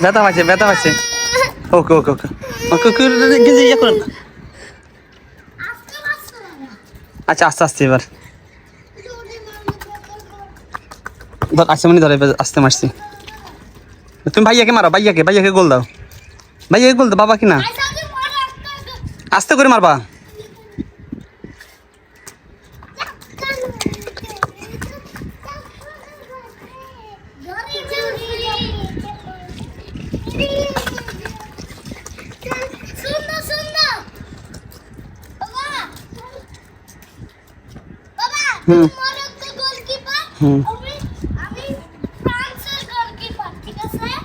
ব্যথা পাইছে ওকে ওকে ওকে ওকে ওকে ইয়ে করেন। আচ্ছা আস্তে আস্তে এবার ধর আসতে মানে ধরে আসতে মারছি। তুমি ভাইয়াকে মারো, ভাইয়াকে গোল দাও, বাবা কি না আস্তে করে মারবা।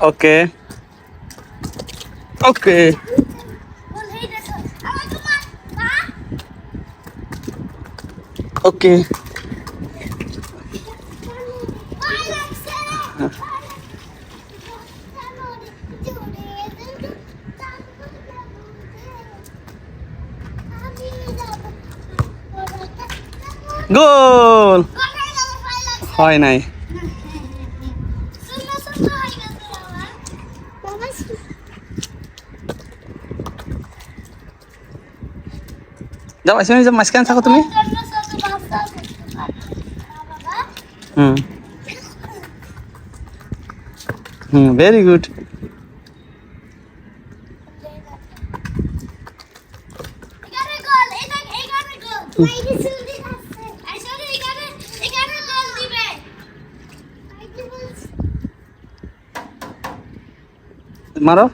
ওকে ওকে ওকে গোল হয় নাই। যাও আসলে যাও, মাঝখানে থাকো তুমি। Very good. মারো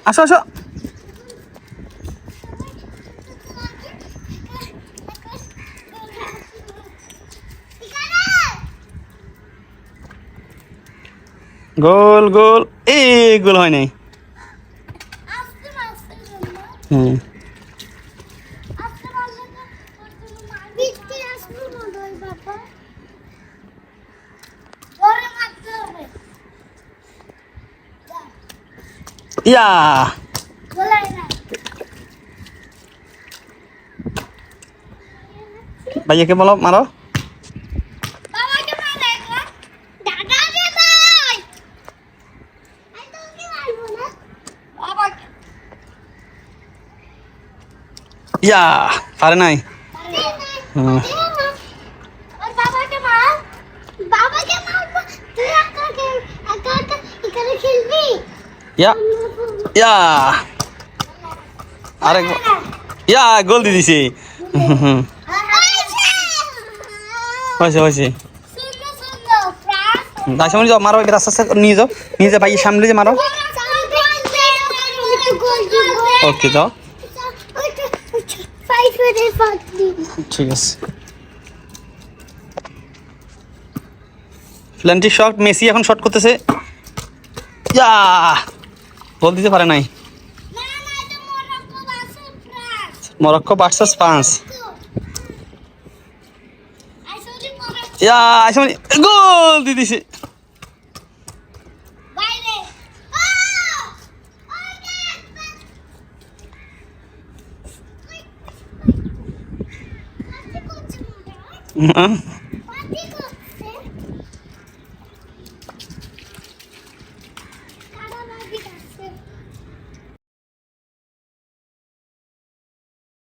আসো আসো। গোল গোল, এই গোল হয় নাই। ইয়া ভাইয়াকে বলো মারো। ইয়া পারে নাই। ইয়া ইয়া আরে ইয়া গোল দিয়ে দিছি। হয়েছে দাসমনি যাও মারো, এবার আস্তে আস্তে নিয়ে যাও, ভাই সামনে যে মারো। ওকে যাও, ঠিক আছে। প্ল্যান্টি শট, মেসি এখন শট করতেছে। ইয়া গোল দিতে পারে নাই। Morocco versus France. ইয়া আইসমানি গোল দিয়ে দিছে।